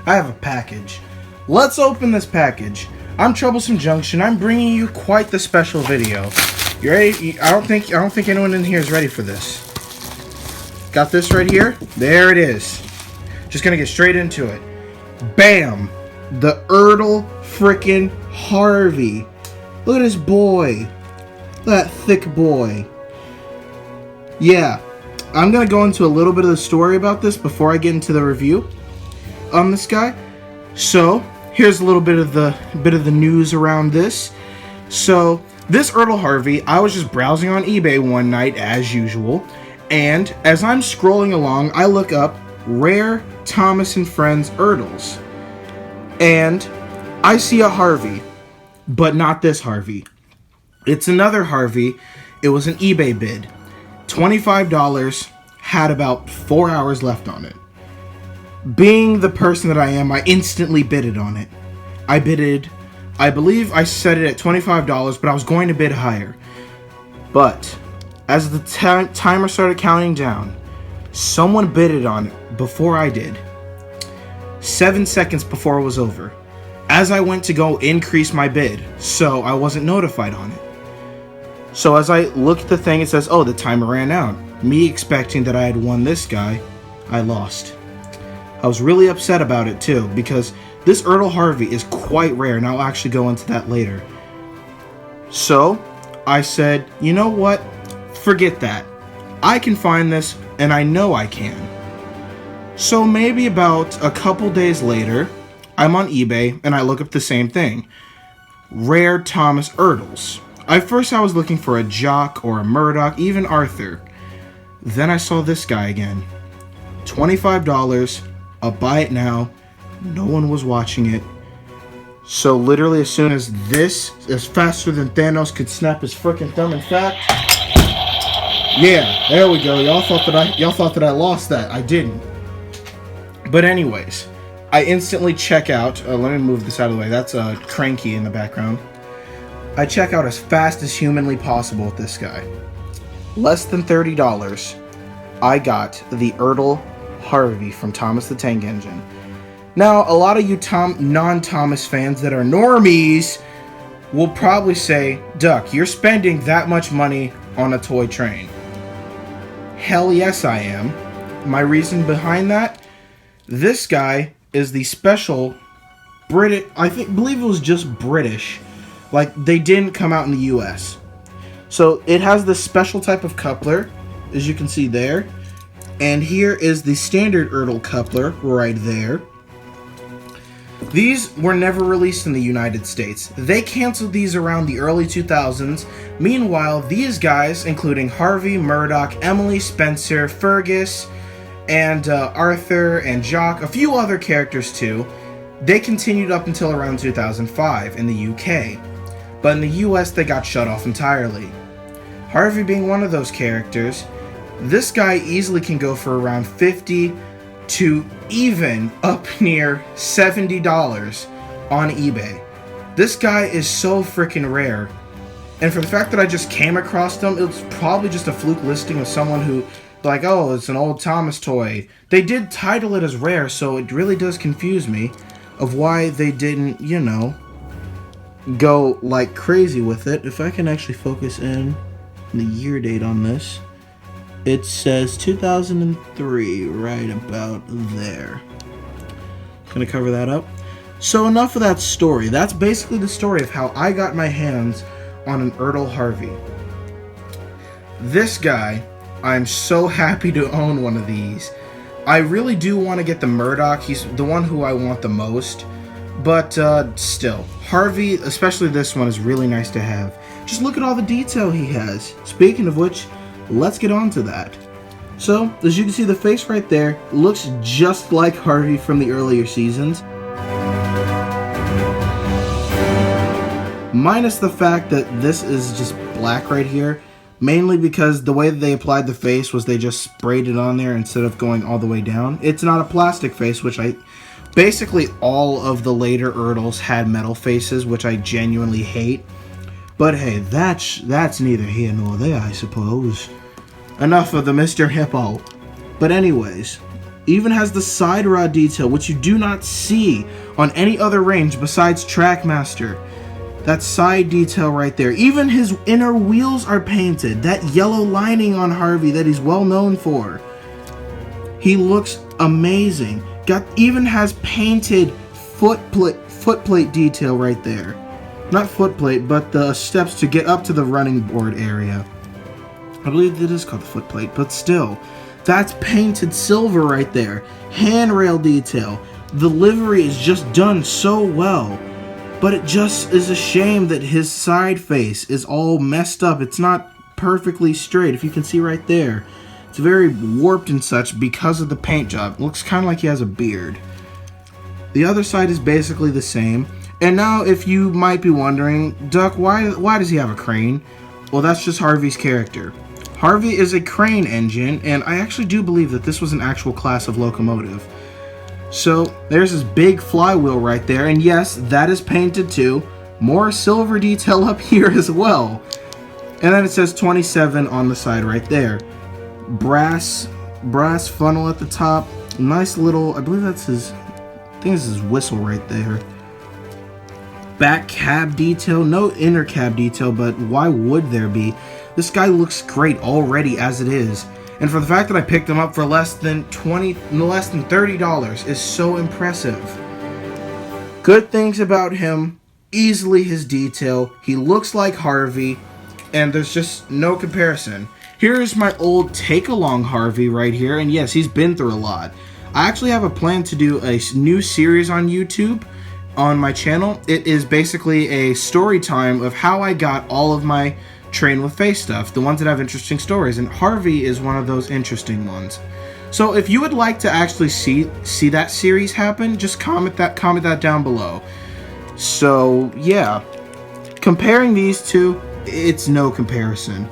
I have a package. Let's open this package. I'm Troublesome Junction. I'm bringing you quite the special video. You ready? I don't think anyone in here is ready for this. Got this right here. There it is. Just gonna get straight into it. Bam! The Ertl frickin' Harvey. Look at this boy. Look at that thick boy. Yeah, I'm gonna go into a little bit of the story about this before I get into the review on this guy. So here's a little bit of the news around this. So this Ertl Harvey, I was just browsing on eBay one night as usual, and as I'm scrolling along, I look up Rare Thomas and Friends Ertls, and I see a Harvey, but not this Harvey. It's another Harvey. It was an eBay bid. $25, had about 4 hours left on it. Being the person that I am, I instantly bidded on it. I believe I set it at $25, but I was going to bid higher. But as the timer started counting down, someone bidded on it before I did. 7 seconds before it was over. As I went to go increase my bid, so I wasn't notified on it. So as I looked at the thing, it says, oh, the timer ran out. Me expecting that I had won this guy, I lost. I was really upset about it too, because this Ertl Harvey is quite rare, and I'll actually go into that later. So I said, you know what? Forget that. I can find this, and I know I can. So maybe about a couple days later, I'm on eBay, and I look up the same thing. Rare Thomas Ertls. At first I was looking for a Jock or a Murdoch, even Arthur. Then I saw this guy again. $25, I'll buy it now. No one was watching it. So literally as soon as this is faster than Thanos could snap his frickin' thumb, in fact. Yeah, there we go. Y'all thought that I lost that. I didn't. But anyways, I instantly check out. Let me move this out of the way. That's Cranky in the background. I check out as fast as humanly possible with this guy. Less than $30, I got the Ertl Harvey from Thomas the Tank Engine. Now, a lot of you non-Thomas fans that are normies will probably say, Duck, you're spending that much money on a toy train. Hell yes, I am. My reason behind that? This guy is the special British, believe it was just British. Like, they didn't come out in the US. So, it has this special type of coupler, as you can see there. And here is the standard Ertl coupler, right there. These were never released in the United States. They canceled these around the early 2000s. Meanwhile, these guys, including Harvey, Murdoch, Emily, Spencer, Fergus, and Arthur, and Jock, a few other characters too, they continued up until around 2005 in the UK. But in the US, they got shut off entirely. Harvey being one of those characters, this guy easily can go for around $50 to even up near $70 on eBay. This guy is so freaking rare. And for the fact that I just came across them, it was probably just a fluke listing of someone who, like, oh, it's an old Thomas toy. They did title it as rare, so it really does confuse me of why they didn't, you know, go like crazy with it. If I can actually focus in the year date on this, it says 2003 right about there. Gonna cover that up. So enough of that story. That's basically the story of how I got my hands on an Ertl Harvey. This guy, I'm so happy to own one of these. I really do want to get the Murdoch. He's the one who I want the most. But still, Harvey, especially this one, is really nice to have. Just look at all the detail he has. Speaking of which, let's get on to that. So, as you can see, the face right there looks just like Harvey from the earlier seasons. Minus the fact that this is just black right here. Mainly because the way that they applied the face was they just sprayed it on there instead of going all the way down. It's not a plastic face, which basically all of the later Ertls had metal faces, which I genuinely hate. But hey, that's neither here nor there, I suppose. Enough of the Mr. Hippo. But anyways, Even has the side rod detail, which you do not see on any other range besides Trackmaster. That side detail right there. Even his inner wheels are painted. That yellow lining on Harvey that he's well known for. He looks amazing. Even has painted foot plate detail right there. Not foot plate, but the steps to get up to the running board area. I believe it is called the foot plate, but still. That's painted silver right there. Handrail detail. The livery is just done so well. But it just is a shame that his side face is all messed up. It's not perfectly straight, if you can see right there. It's very warped and such because of the paint job. It looks kind of like he has a beard. The other side is basically the same. And now if you might be wondering, Duck, why does he have a crane? Well, that's just Harvey's character. Harvey is a crane engine, and I actually do believe that this was an actual class of locomotive. So there's this big flywheel right there, and yes, that is painted too. More silver detail up here as well. And then it says 27 on the side right there. Brass funnel at the top. Nice little, I believe that's his, I think this is his whistle right there. Back cab detail, no inner cab detail, but why would there be? This guy looks great already as it is. And for the fact that I picked him up for less than $30 is so impressive. Good things about him, easily his detail. He looks like Harvey, and there's just no comparison. Here's my old take-along Harvey right here, and yes, he's been through a lot. I actually have a plan to do a new series on YouTube on my channel. It is basically a story time of how I got all of my Train with Face stuff, the ones that have interesting stories, and Harvey is one of those interesting ones. So if you would like to actually see that series happen, just comment that down below. So yeah, comparing these two, it's no comparison.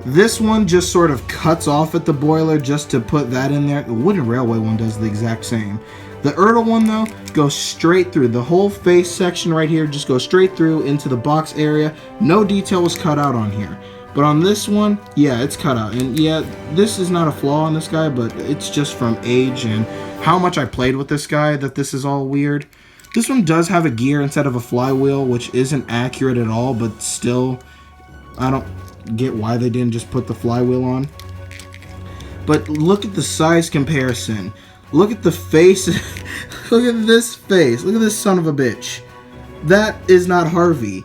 This one just sort of cuts off at the boiler just to put that in there. The Wooden Railway one does the exact same. The Ertl one, though, goes straight through. The whole face section right here just goes straight through into the box area. No detail was cut out on here. But on this one, yeah, it's cut out. And yeah, this is not a flaw on this guy, but it's just from age and how much I played with this guy that this is all weird. This one does have a gear instead of a flywheel, which isn't accurate at all, but still, I don't get why they didn't just put the flywheel on. But look at the size comparison. Look at the face. Look at this face. Look at this son of a bitch. That is not Harvey.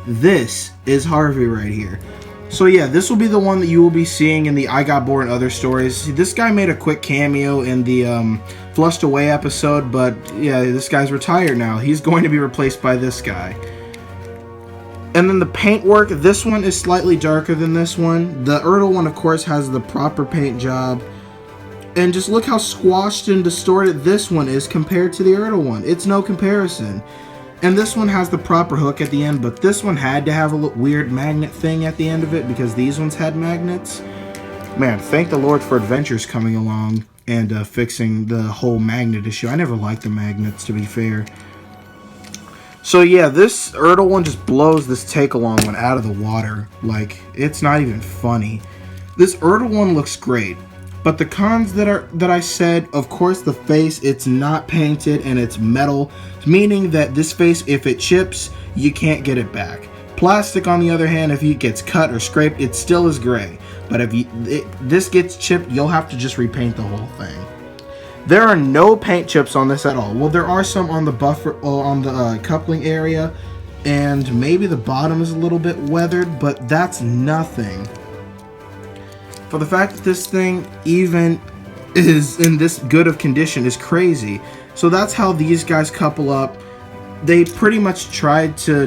This is Harvey right here. So yeah, this will be the one that you will be seeing in the I Got Bored and Other Stories. This guy made a quick cameo in the Flushed Away episode, but yeah, this guy's retired now. He's going to be replaced by this guy. And then the paintwork, this one is slightly darker than this one. The Ertl one, of course, has the proper paint job. And just look how squashed and distorted this one is compared to the Ertl one. It's no comparison. And this one has the proper hook at the end, but this one had to have a weird magnet thing at the end of it because these ones had magnets. Man, thank the Lord for Adventures coming along and fixing the whole magnet issue. I never liked the magnets, to be fair. So yeah, this Ertl one just blows this take-along one out of the water. Like, it's not even funny. This Ertl one looks great. But the cons that I said, of course, the face, it's not painted and it's metal, meaning that this face, if it chips, you can't get it back. Plastic, on the other hand, if it gets cut or scraped, it still is gray. But if this gets chipped, you'll have to just repaint the whole thing. There are no paint chips on this at all. Well, there are some on the buffer, on the coupling area, and maybe the bottom is a little bit weathered, but that's nothing. For the fact that this thing even is in this good of condition is crazy. So that's how these guys couple up. They pretty much tried to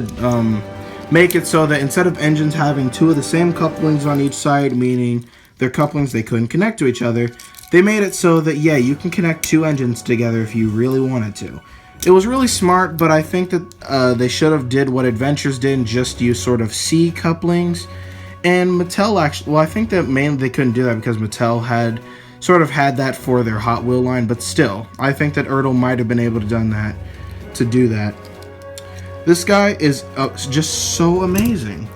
make it so that instead of engines having two of the same couplings on each side, meaning their couplings they couldn't connect to each other, they made it so that, yeah, you can connect two engines together if you really wanted to. It was really smart, but I think that they should have did what Adventures did and just use sort of C couplings. And Mattel actually, well, I think that mainly they couldn't do that because Mattel had sort of had that for their Hot Wheel line, but still, I think that Ertl might have been able to do that. This guy is just so amazing.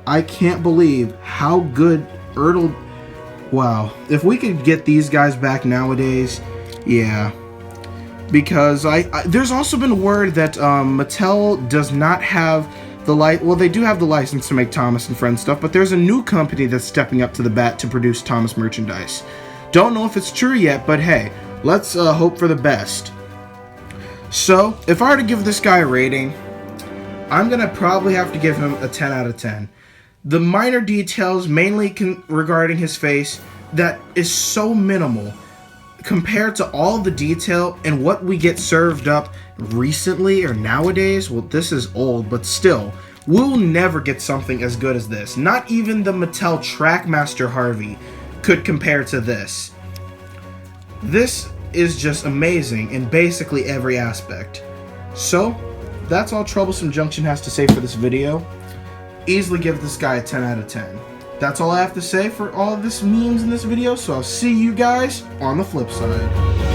I can't believe how good Ertl. Wow, if we could get these guys back nowadays, Yeah. Because there's also been word that Mattel does not have the well, they do have the license to make Thomas and Friends stuff, but there's a new company that's stepping up to the bat to produce Thomas merchandise. Don't know if it's true yet, but hey, let's hope for the best. So, if I were to give this guy a rating, I'm gonna probably have to give him a 10 out of 10. The minor details, mainly regarding his face, that is so minimal compared to all the detail and what we get served up recently or nowadays. Well, this is old, but still, we'll never get something as good as this. Not even the Mattel Trackmaster Harvey could compare to this. This is just amazing in basically every aspect. So, that's all Troublesome Junction has to say for this video. Easily give this guy a 10 out of 10. That's all I have to say for all of this memes in this video, so I'll see you guys on the flip side.